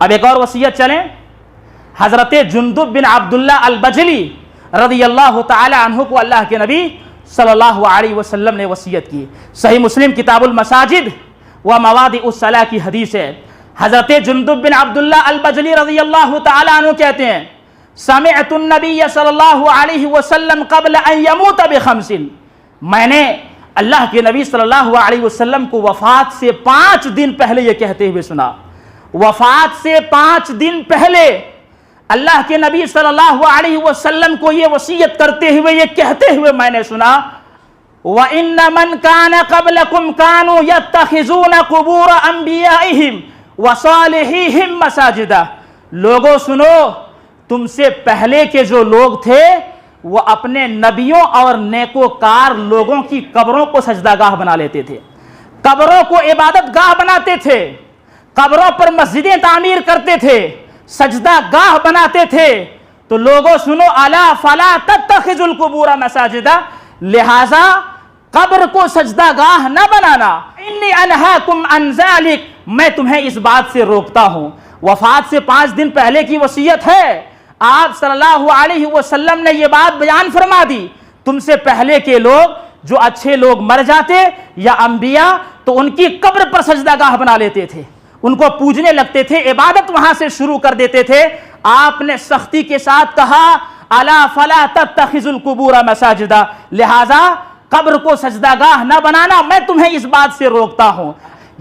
अब एक और वसीयत चलें। हजरत जुंदुब बिन अब्दुल्ला अल बजली रदियल्लाहु ताला अन्हु को अल्लाह के नबी सल्लल्लाहु अलैहि वसल्लम ने वसीयत की। सही मुस्लिम किताबुल मसाजिद व मवादिउस सलाह की हदीस है। हजरत जुंदुब बिन अब्दुल्ला अल बजली रदियल्लाहु ताला अन्हु कहते हैं, समिअतुन नबिय्य सल्लल्लाहु अलैहि वसल्लम क़ब्ल अन यमूत बिखम्सिन, मैंने अल्लाह के नबी सल्लल्लाहु अलैहि वसल्लम को वफात से 5 दिन पहले ये कहते हुए सुना। वफात से 5 दिन पहले अल्लाह के नबी सल्लल्लाहु अलैहि वसल्लम को ये वसीयत करते हुए ये कहते हुए मैंने सुना, व इन्न मन कान क़ब्लकुम कानू यत्तखिज़ून क़ुबूर अंबियाइहिम व सालिहीहिम मसाजिदा। लोगों सुनो, तुमसे पहले के जो लोग थे वो अपने नबियों और नेकोकार लोगों की कब्रों को सजदागाह बना लेते थे, कब्रों को इबादत गाह बनाते थे, कब्रों पर मस्जिदें तामीर करते थे, सजदा गाह बनाते थे। तो लोगों सुनो, अला फला तत्तखिजुल कुबूर मसाजिदा, लिहाजा कब्र को सजदा गाह न बनाना। इन्नी अनहाकुम अन ज़ालिक, मैं तुम्हें इस बात से रोकता हूं। वफात से 5 दिन पहले की वसीयत है। आप सल्लल्लाहु अलैहि वसल्लम ने यह बात बयान फरमा दी, तुमसे पहले के लोग जो अच्छे लोग मर जाते या अंबिया, तो उनकी कब्र पर सजदागाह बना लेते थे, उनको पूजने लगते थे, इबादत वहां से शुरू कर देते थे। आपने सख्ती के साथ कहा, अला फला तत्तखिजुल कुबूर मसाजिदा, लिहाजा कब्र को सजदागाह न बनाना, मैं तुम्हें इस बात से रोकता हूं।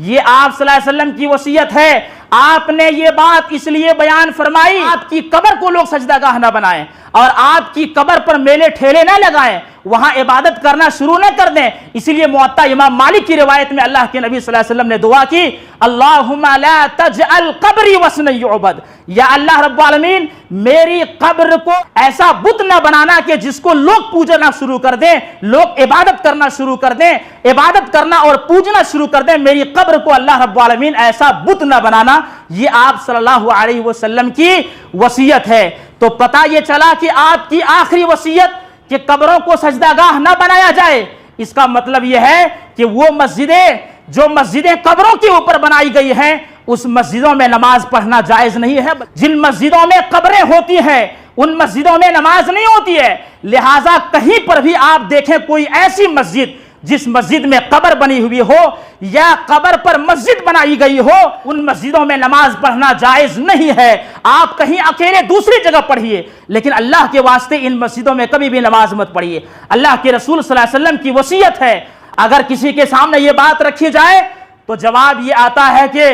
ये आप सल्लल्लाहु अलैहि वसल्लम की वसीयत है। आपने ये बात इसलिए बयान फरमाई, आपकी कब्र को लोग सजदागाह न बनाएं और आपकी कब्र पर मेले ठेले न लगाएं, वहां इबादत करना शुरू न कर दें। इसीलिए मुअत्ता इमाम मालिक की रिवायत में अल्लाह के नबी सल्लल्लाहु अलैहि वसल्लम ने दुआ की, अल्लाहुम्मा ला तजअल कब्री वसन युअबद, या अल्लाह रब्बुल आलमीन मेरी कब्र को ऐसा बुत न बनाना कि जिसको लोग पूजना शुरू कर दें, लोग इबादत करना शुरू कर दें, इबादत करना और पूजना शुरू कर दें, मेरी कब्र को अल्लाह रब्बुल आलमीन ऐसा बुत न बनाना। ये आप सल्लल्लाहु अलैहि वसल्लम की वसीयत है। तो पता ये चला कि आपकी आखिरी वसीयत कि कब्रों को सजदागाह न बनाया जाए, इसका मतलब यह है कि वो मस्जिदें जो मस्जिदें कब्रों के ऊपर बनाई गई हैं, उस मस्जिदों में नमाज पढ़ना जायज नहीं है। जिन मस्जिदों में कब्रें होती हैं उन मस्जिदों में नमाज नहीं होती है। लिहाजा कहीं पर भी आप देखें कोई ऐसी मस्जिद जिस मस्जिद में कब्र बनी हुई हो या कब्र पर मस्जिद बनाई गई हो, उन मस्जिदों में नमाज पढ़ना जायज नहीं है। आप कहीं अकेले दूसरी जगह पढ़िए, लेकिन अल्लाह के वास्ते इन मस्जिदों में कभी भी नमाज मत पढ़िए। अल्लाह के रसूल सल्लल्लाहु अलैहि वसल्लम की वसीयत है। अगर किसी के सामने ये बात रखी जाए तो जवाब ये आता है कि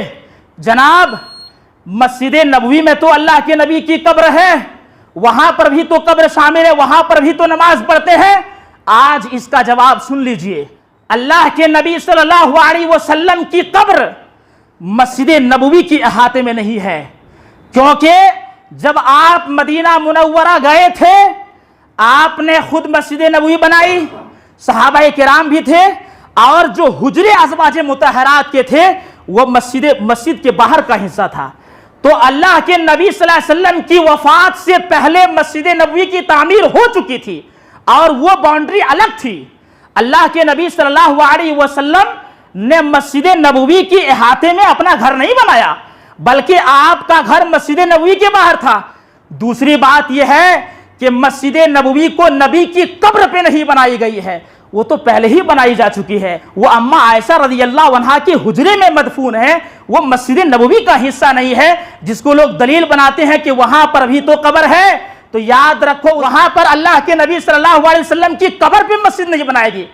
जनाब मस्जिद नबवी में तो अल्लाह के नबी की कब्र है, वहां पर भी तो कब्र शामिल है, वहां पर भी तो नमाज पढ़ते हैं। आज इसका जवाब सुन लीजिए, अल्लाह के नबी सल्लल्लाहु अलैहि वसल्लम की कब्र मस्जिद नबवी की अहाते में नहीं है, क्योंकि जब आप मदीना मुनव्वरा गए थे आपने खुद मस्जिद नबवी बनाई, सहाबाए किराम भी थे, और जो हुजरे अज़वाज मुतहरात के थे वो मस्जिद के बाहर का हिस्सा था। तो अल्लाह के नबी सल्लल्लाहु अलैहि वसल्लम की वफात से पहले मस्जिद नबवी की तामीर हो चुकी थी और वो बाउंड्री अलग थी। अल्लाह के नबी सल्लल्लाहु अलैहि वसल्लम ने मस्जिद नबवी के अहाते में अपना घर नहीं बनाया, बल्कि आपका घर मस्जिद नबवी के बाहर था। दूसरी बात यह है कि मस्जिद नबवी को नबी की कब्र पे नहीं बनाई गई है, वो तो पहले ही बनाई जा चुकी है। वो अम्मा आयशा रज़ियल्लाहु अन्हा के हुजरे में मदफून है, वो मस्जिद नबवी का हिस्सा नहीं है, जिसको लोग दलील बनाते हैं कि वहां पर भी तो कब्र है। तो याद रखो, वहां पर अल्लाह के नबी सल्लल्लाहु अलैहि वसल्लम की कब्र पे मस्जिद नहीं बनाएगी।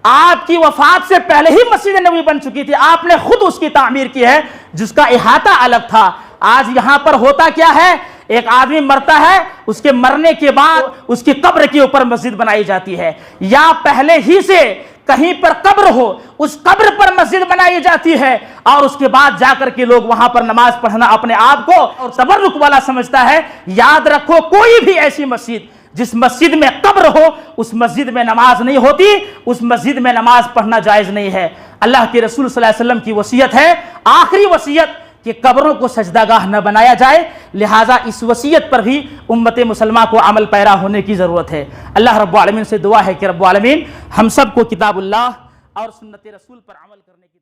आपकी वफात से पहले ही मस्जिद नबवी बन चुकी थी, आपने खुद उसकी तामीर की है, जिसका इहाता अलग था। आज यहां पर होता क्या है, एक आदमी मरता है, उसके मरने के बाद उसकी कब्र के ऊपर मस्जिद बनाई जाती है, या पहले ही से कहीं पर कब्र हो उस कब्र पर मस्जिद बनाई जाती है और उसके बाद जाकर के लोग वहां पर नमाज पढ़ना अपने आप को और तबर्रुक वाला समझता है। याद रखो, कोई भी ऐसी मस्जिद जिस मस्जिद में कब्र हो उस मस्जिद में नमाज नहीं होती, उस मस्जिद में नमाज पढ़ना जायज नहीं है। अल्लाह के रसूल सल्लल्लाहु अलैहि वसल्लम की वसीयत है, आखिरी वसीयत, कि कब्रों को सजदागाह न बनाया जाए। लिहाजा इस वसीयत पर भी उम्मत मुसलमा को अमल पैरा होने की ज़रूरत है। अल्लाह रब्बुल आलमीन से दुआ है कि रब्बुल आलमीन हम सब को किताबुल्लाह और सुन्नत रसूल पर अमल करने की